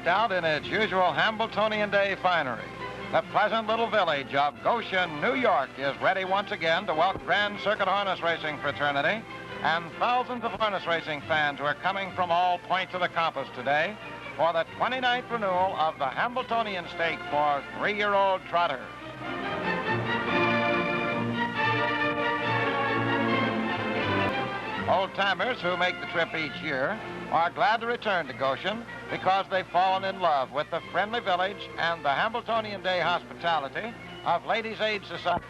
decked out in its usual Hambletonian day finery. The pleasant little village of Goshen, New York is ready once again to welcome Grand Circuit Harness Racing Fraternity and thousands of harness racing fans who are coming from all points of the compass today for the 29th renewal of the Hambletonian Stake for 3-year-old trotters. Old-timers who make the trip each year are glad to return to Goshen because they've fallen in love with the friendly village and the Hambletonian Day hospitality of Ladies' Aid Society,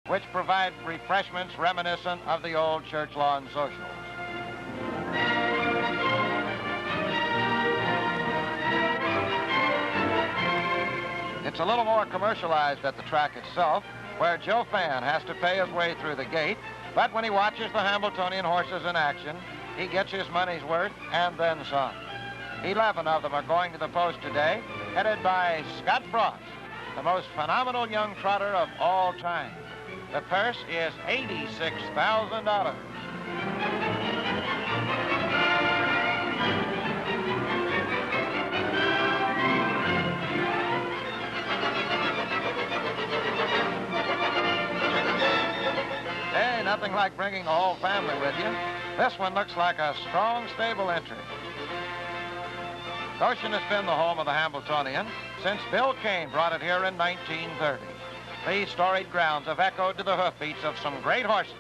which provide refreshments reminiscent of the old church lawn socials. It's a little more commercialized at the track itself, where Joe Fan has to pay his way through the gate, but when he watches the Hambletonian horses in action, he gets his money's worth and then some. 11 of them are going to the post today, headed by Scott Frost, the most phenomenal young trotter of all time. The purse is $86,000. Hey, nothing like bringing the whole family with you. This one looks like a strong, stable entry. Goshen has been the home of the Hambletonian since Bill Kane brought it here in 1930. These storied grounds have echoed to the hoofbeats of some great horses,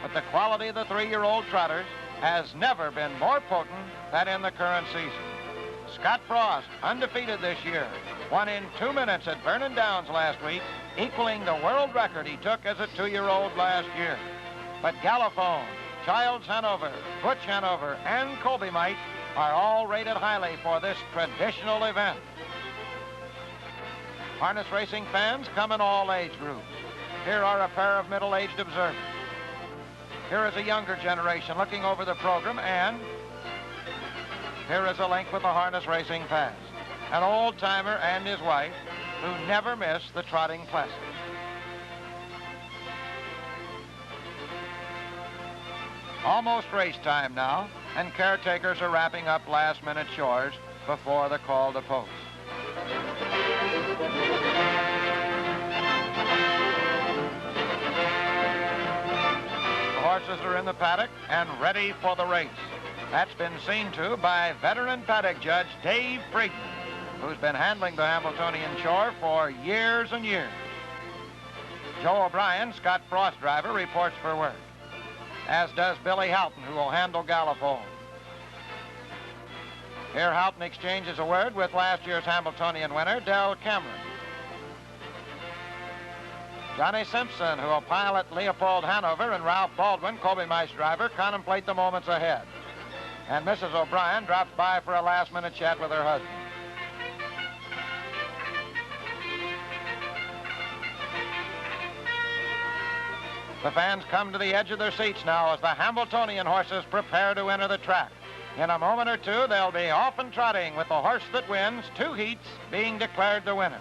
but the quality of the 3-year-old trotters has never been more potent than in the current season. Scott Frost, undefeated this year, won in 2 minutes at Vernon Downs last week, equaling the world record he took as a 2-year-old last year. But Galophone, Childs Hanover, Butch Hanover, and Colby Mite are all rated highly for this traditional event. Harness racing fans come in all age groups. Here are a pair of middle-aged observers. Here is a younger generation looking over the program, and here is a link with the harness racing past. An old-timer and his wife who never miss the trotting classic. Almost race time now, and caretakers are wrapping up last-minute chores before the call to post. The horses are in the paddock and ready for the race. That's been seen to by veteran paddock judge Dave Friedman, who's been handling the Hambletonian chore for years and years. Joe O'Brien, Scott Frost driver, reports for work, as does Billy Houghton, who will handle Galophone. Here Houghton exchanges a word with last year's Hambletonian winner, Del Cameron. Johnny Simpson, who will pilot Leopold Hanover, and Ralph Baldwin, Colby Mite's driver, contemplate the moments ahead. And Mrs. O'Brien drops by for a last-minute chat with her husband. The fans come to the edge of their seats now as the Hambletonian horses prepare to enter the track. In a moment or two, they'll be off and trotting with the horse that wins 2 heats being declared the winner.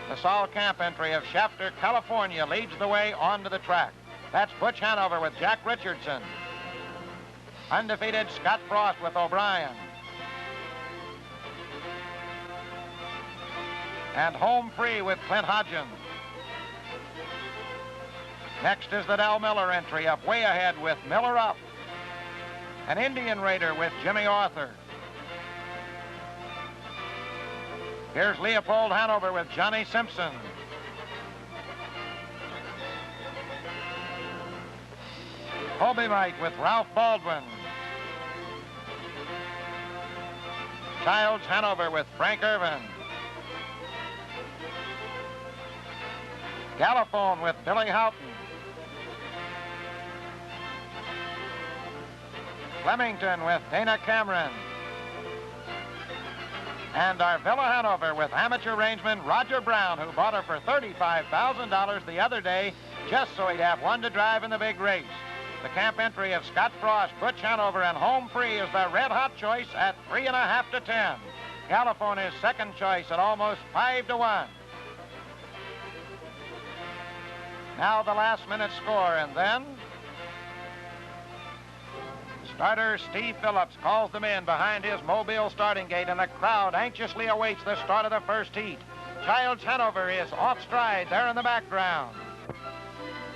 The Sol Camp entry of Shafter, California leads the way onto the track. That's Butch Hanover with Jack Richardson. Undefeated Scott Frost with O'Brien. And Home Free with Clint Hodgins. Next is the Del Miller entry up way ahead with Miller Up. An Indian Raider with Jimmy Arthur. Here's Leopold Hanover with Johnny Simpson. Colby Mite with Ralph Baldwin. Childs Hanover with Frank Irvin. Galophone with Billy Houghton. Flemington with Dana Cameron. And our Villa Hanover with amateur rangeman Roger Brown, who bought her for $35,000 the other day just so he'd have one to drive in the big race. The camp entry of Scott Frost, Butch Hanover, and Home Free is the red-hot choice at 3.5 to 10. Galophone is second choice at almost 5 to 1. Now the last-minute score, and then Starter Steve Phillips calls them in behind his Mobile starting gate, and the crowd anxiously awaits the start of the first heat. Childs Hanover is off stride there in the background.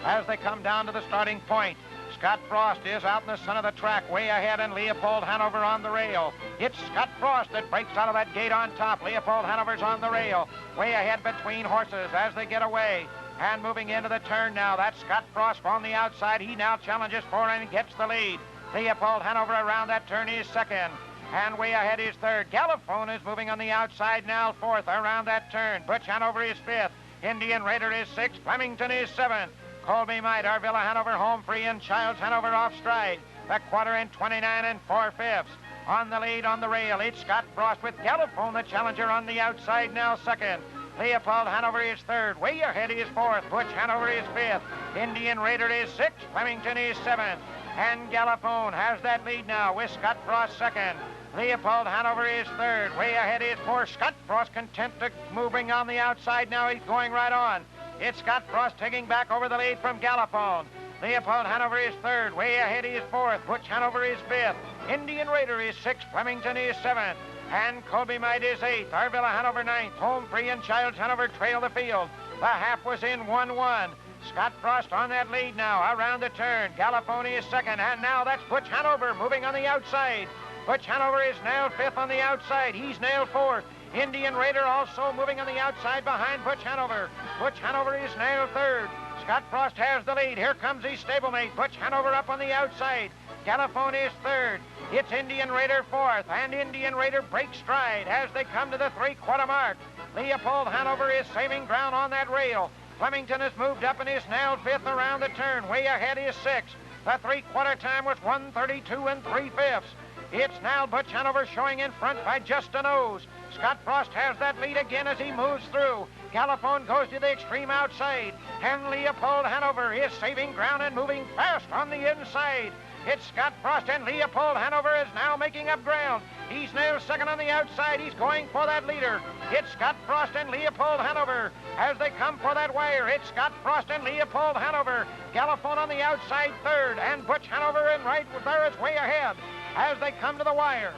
As they come down to the starting point, Scott Frost is out in the center of the track, way ahead, and Leopold Hanover on the rail. It's Scott Frost that breaks out of that gate on top. Leopold Hanover's on the rail, way ahead between horses as they get away. And moving into the turn now, that's Scott Frost on the outside. He now challenges for and gets the lead. Leopold Hanover around that turn is second. And way ahead is third. Gallifone is moving on the outside now, fourth around that turn. Butch Hanover is fifth. Indian Raider is sixth. Flemington is seventh. Colby Might, Arvilla Hanover home free, and Childs Hanover off stride. The quarter in 29 4/5. On the lead on the rail, it's Scott Frost with Gallifone, the challenger, on the outside now second. Leopold Hanover is third. Way ahead is fourth. Butch Hanover is fifth. Indian Raider is sixth. Flemington is seventh. And Gallifone has that lead now with Scott Frost second. Leopold Hanover is third. Way ahead is fourth. Scott Frost content to moving on the outside now. He's going right on. It's Scott Frost taking back over the lead from Gallifone. Leopold Hanover is third. Way ahead is fourth. Butch Hanover is fifth. Indian Raider is sixth. Flemington is seventh. And Colby Might is eighth. Arvilla Hanover ninth. Home free and Childs Hanover trail the field. The half was in 1-1. Scott Frost on that lead now around the turn. Gallifone is second. And now that's Butch Hanover moving on the outside. Butch Hanover is nailed fifth on the outside. He's nailed fourth. Indian Raider also moving on the outside behind Butch Hanover. Butch Hanover is nailed third. Scott Frost has the lead. Here comes his stablemate. Butch Hanover up on the outside. Gallifone is third. It's Indian Raider fourth, and Indian Raider breaks stride as they come to the three-quarter mark. Leopold Hanover is saving ground on that rail. Flemington has moved up and is nailed fifth around the turn. Way ahead is sixth. The three-quarter time was 1:32 3/5. It's now Butch Hanover showing in front by just a nose. Scott Frost has that lead again as he moves through. Gallifone goes to the extreme outside, and Leopold Hanover is saving ground and moving fast on the inside. It's Scott Frost, and Leopold Hanover is now making up ground. He's nailed second on the outside. He's going for that leader. It's Scott Frost and Leopold Hanover as they come for that wire. It's Scott Frost and Leopold Hanover. Gallifone on the outside third, and Butch Hanover in right there is way ahead as they come to the wire.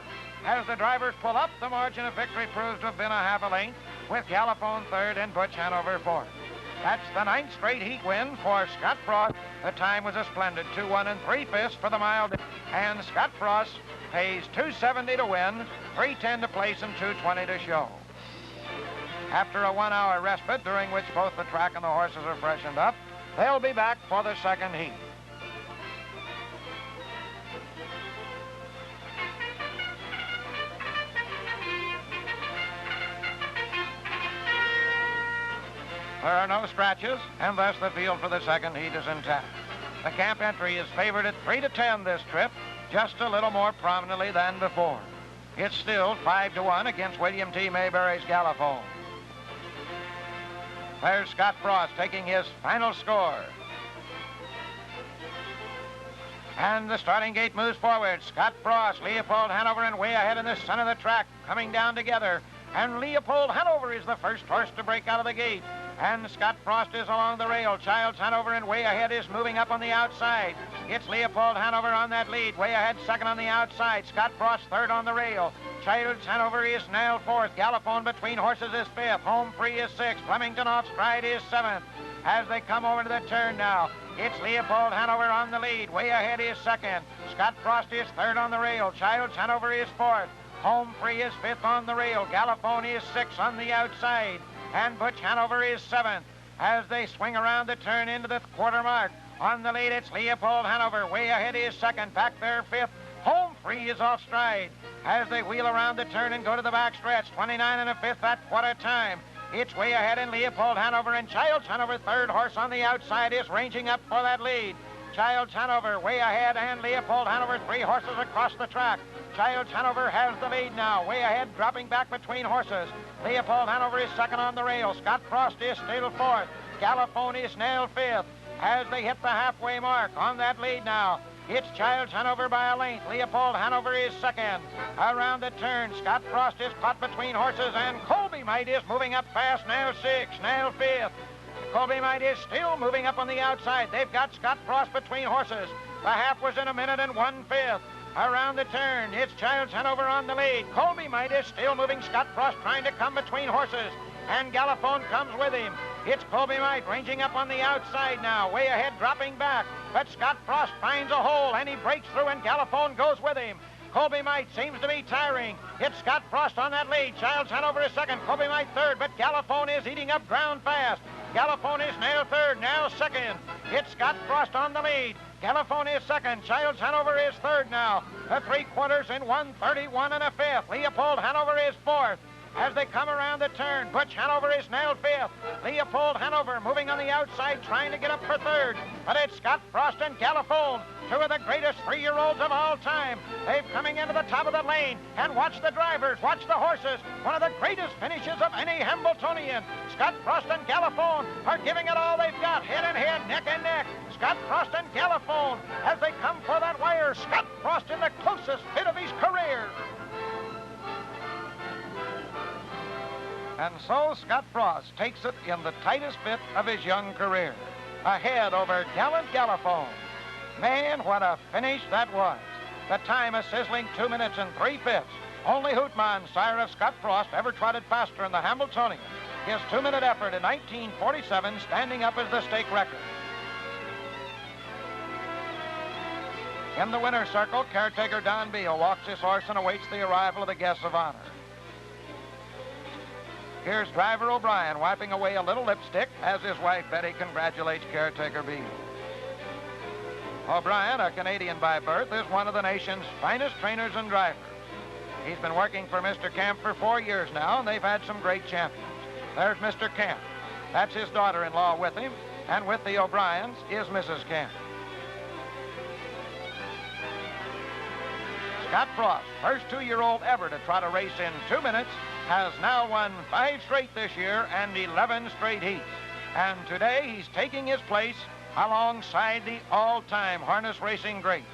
As the drivers pull up, the margin of victory proves to have been a half a length, with Gallifone third and Butch Hanover fourth. That's the ninth straight heat win for Scott Frost. The time was a splendid 2-1 3/5 for the mile. And Scott Frost pays $270 to win, $310 to place, and $220 to show. After a 1-hour respite, during which both the track and the horses are freshened up, they'll be back for the second heat. There are no scratches, and thus the field for the second heat is intact. The camp entry is favored at 3-10 this trip, just a little more prominently than before. It's still 5-1 against William T. Mayberry's Gallifone. There's Scott Frost taking his final score. And the starting gate moves forward. Scott Frost, Leopold Hanover, and way ahead in the center of the track, coming down together. And Leopold Hanover is the first horse to break out of the gate. And Scott Frost is along the rail. Childs Hanover and way ahead is moving up on the outside. It's Leopold Hanover on that lead. Way ahead second on the outside. Scott Frost third on the rail. Childs Hanover is nailed fourth. Gallifone between horses is fifth. Home free is sixth. Flemington off stride is seventh. As they come over to the turn now, it's Leopold Hanover on the lead. Way ahead is second. Scott Frost is third on the rail. Childs Hanover is fourth. Home free is fifth on the rail. Gallifone is sixth on the outside. And Butch Hanover is seventh. As they swing around the turn into the quarter mark, on the lead it's Leopold Hanover. Way ahead is second. Back there fifth. Home free is off stride. As they wheel around the turn and go to the back stretch, 29 1/5 at quarter time. It's way ahead in Leopold Hanover, and Childs Hanover, third horse on the outside, is ranging up for that lead. Childs Hanover way ahead, and Leopold Hanover, three horses across the track. Childs Hanover has the lead now, way ahead, dropping back between horses. Leopold Hanover is second on the rail. Scott Frost is still fourth. Gallifone is nailed fifth. As they hit the halfway mark on that lead now, it's Childs Hanover by a length. Leopold Hanover is second. Around the turn, Scott Frost is caught between horses, and Colby Might is moving up fast, now sixth, now fifth. Colby Might is still moving up on the outside. They've got Scott Frost between horses. The half was in 1 minute and 1/5. Around the turn, it's Childs Hanover on the lead. Colby Might is still moving. Scott Frost trying to come between horses. And Gallifone comes with him. It's Colby Might ranging up on the outside now. Way ahead, dropping back. But Scott Frost finds a hole, and he breaks through, and Gallifone goes with him. Colby Might seems to be tiring. It's Scott Frost on that lead. Childs Hanover is second. Colby Might third, but Gallifone is eating up ground fast. Gallifone is now third, now second. It's Scott Frost on the lead. Gallifone is second. Childs Hanover is third now. The 3/4 in 1:31 1/5. Leopold Hanover is fourth. As they come around the turn, Butch Hanover is now fifth. Leopold Hanover moving on the outside, trying to get up for third. But it's Scott Frost and Gallifone, two of the greatest 3-year-olds of all time. They've coming into the top of the lane. And watch the drivers, watch the horses. One of the greatest finishes of any Hambletonian. Scott Frost and Gallifone are giving it all they've got, head and head, neck and neck. Scott Frost and Gallifone as they come for that wire. Scott Frost in the closest fit of his career. And so Scott Frost takes it in the tightest bit of his young career. Ahead over gallant Gallifone. Man, what a finish that was. The time a sizzling 2 minutes and 3/5. Only Hoot Mon, sire of Scott Frost, ever trotted faster in the Hambletonian. His 2-minute effort in 1947 standing up as the stake record. In the winner's circle, caretaker Don Beale walks his horse and awaits the arrival of the guests of honor. Here's driver O'Brien wiping away a little lipstick as his wife Betty congratulates caretaker Beale. O'Brien, a Canadian by birth, is one of the nation's finest trainers and drivers. He's been working for Mr. Camp for 4 years now, and they've had some great champions. There's Mr. Camp. That's his daughter-in-law with him, and with the O'Briens is Mrs. Camp. Scott Frost, first 2-year-old ever to trot a race in 2 minutes, has now won 5 straight this year and 11 straight heats. And today he's taking his place alongside the all-time harness racing greats.